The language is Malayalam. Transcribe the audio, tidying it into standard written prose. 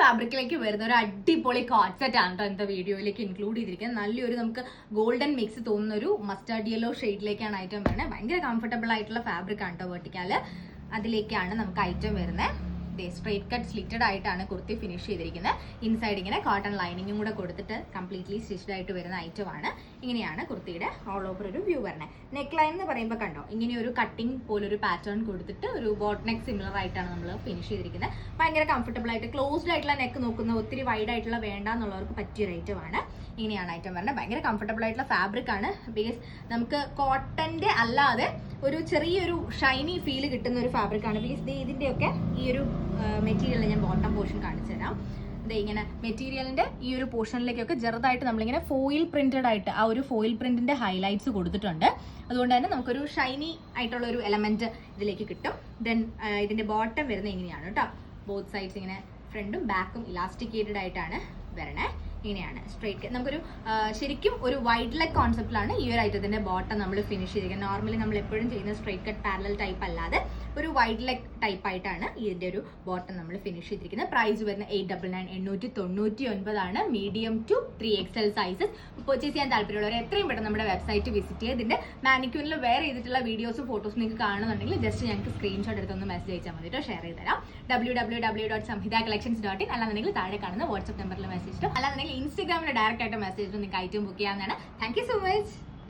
ഫാബ്രിക്കിലേക്ക് വരുന്ന ഒരു അടിപൊളി കോട്ട് സെറ്റ് ആണ് കേട്ടോ ഇന്നത്തെ വീഡിയോയിലേക്ക് ഇൻക്ലൂഡ് ചെയ്തിരിക്കുന്നത്. നല്ലൊരു നമുക്ക് ഗോൾഡൻ മിക്സ് തോന്നുന്ന ഒരു മസ്റ്റാർഡ് യെല്ലോ ഷെയ്ഡിലേക്കാണ് ഐറ്റം വരുന്നത്. ഭയങ്കര കംഫർട്ടബിൾ ആയിട്ടുള്ള ഫാബ്രിക് ആണ് കേട്ടോ വെർട്ടിക്കാല്. അതിലേക്കാണ് നമുക്ക് ഐറ്റം വരുന്നത്. സ്ട്രൈറ്റ് കട്ട് സ്ലിറ്റഡ് ആയിട്ടാണ് കുർത്തി ഫിനിഷ് ചെയ്തിരിക്കുന്നത്. ഇൻസൈഡ് ഇങ്ങനെ കോട്ടൺ ലൈനിങ്ങും കൂടെ കൊടുത്തിട്ട് കംപ്ലീറ്റ്ലി സ്റ്റിച്ച്ഡ് ആയിട്ട് വരുന്ന ഐറ്റം ആണ്. ഇങ്ങനെയാണ് കുർത്തിയുടെ ഓൾ ഓവർ ഒരു വ്യൂ വരുന്നത്. നെക്ക് ലൈൻ എന്ന് പറയുമ്പോൾ കണ്ടോ, ഇങ്ങനെ ഒരു കട്ടിങ് പോലൊരു പാറ്റേൺ കൊടുത്തിട്ട് ഒരു ബോട്ട് നെക്ക് സിമിലർ ആയിട്ടാണ് നമ്മൾ ഫിനിഷ് ചെയ്തിരിക്കുന്നത്. ഭയങ്കര കംഫർട്ടബിൾ ആയിട്ട് ക്ലോസ്ഡ് ആയിട്ടുള്ള നെക്ക് നോക്കുന്ന, ഒത്തിരി വൈഡ് ആയിട്ടുള്ള വേണ്ട എന്നുള്ളവർക്ക് പറ്റിയൊരു ഐറ്റം ആണ്. ഇങ്ങനെയാണ് ഐറ്റം വരുന്നത്. ഭയങ്കര കംഫർട്ടബിൾ ആയിട്ടുള്ള ഫാബ്രിക് ആണ്. ബിക്കോസ് നമുക്ക് കോട്ടന്റെ അല്ലാതെ ഒരു ചെറിയൊരു ഷൈനി ഫീൽ കിട്ടുന്ന ഒരു ഫാബ്രിക് ആണ്. ബിക്കോസ് ഇതിന്റെയൊക്കെ ഈ ഒരു മെറ്റീരിയൽ ഞാൻ ബോട്ടം പോർഷൻ കാണിച്ചു തരാം. ഇങ്ങനെ മെറ്റീരിയലിന്റെ ഈ ഒരു പോർഷനിലേക്കൊക്കെ ചെറുതായിട്ട് നമ്മളിങ്ങനെ ഫോയിൽ പ്രിന്റഡ് ആയിട്ട് ആ ഒരു ഫോയിൽ പ്രിന്റിന്റെ ഹൈലൈറ്റ്സ് കൊടുത്തിട്ടുണ്ട്. അതുകൊണ്ട് തന്നെ നമുക്കൊരു ഷൈനി ആയിട്ടുള്ള ഒരു എലമെന്റ് ഇതിലേക്ക് കിട്ടും. ദെൻ ഇതിന്റെ ബോട്ടം വരുന്നത് ഇങ്ങനെയാണ് കേട്ടോ. ബോത്ത് സൈഡ്സ് ഇങ്ങനെ ഫ്രണ്ടും ബാക്കും ഇലാസ്റ്റിക്കേറ്റഡ് ആയിട്ടാണ് വരണേ. ഇങ്ങനെയാണ് സ്ട്രൈറ്റ്. നമുക്കൊരു ശരിക്കും ഒരു വൈഡ് ലെഗ് കോൺസെപ്റ്റിലാണ് ഈ ഒരു ഐറ്റത്തിന്റെ ബോട്ടം നമ്മൾ ഫിനിഷ് ചെയ്തിരിക്കുന്നത്. നോർമലി നമ്മൾ എപ്പോഴും ചെയ്യുന്ന സ്ട്രൈറ്റ് കട്ട് പാരലൽ ടൈപ്പ് അല്ലാതെ ഒരു വൈഡ് ലെഗ് ടൈപ്പ് ആയിട്ടാണ് ഇതിന്റെ ഒരു ബോട്ടം നമ്മൾ ഫിനിഷ് ചെയ്തിരിക്കുന്നത്. പ്രൈസ് വരുന്ന 899 899 medium to 3XL sizes. Purchase ചെയ്യാൻ താല്പര്യമുള്ളവർ എത്രയും പെട്ടെന്ന് നമ്മുടെ വെബ്സൈറ്റ് വിസിറ്റ് ചെയ്യുക. ഇതിന്റെ മാനിക്യൂറിൽ വെയർ ചെയ്തിട്ടുള്ള വീഡിയോസും ഫോട്ടോസും നിങ്ങൾക്ക് കാണുന്നുണ്ടെങ്കിൽ ജസ്റ്റ് ഞങ്ങൾക്ക് സ്ക്രീൻഷോട്ട് എടുത്തൊന്ന് മെസ്സേജ് അയച്ചാൽ മതി കേട്ടോ. ഷെയർ ചെയ്ത് തരാം. www.samhitacollections.in അല്ലാന്നുണ്ടെങ്കിൽ താഴെ കാണുന്ന വാട്സ്ആപ്പ് നമ്പറിൽ മെസ്സേജ് ഇട്ടും, അല്ലാന്നുണ്ടെങ്കിൽ ഇൻസ്റ്റാഗ്രാമിൽ ഡയറക്റ്റ് ആയിട്ട് മെസ്സേജ് നിങ്ങൾക്ക് ഐറ്റം ബുക്ക് ചെയ്യാവുന്നതാണ്. Thank you so much.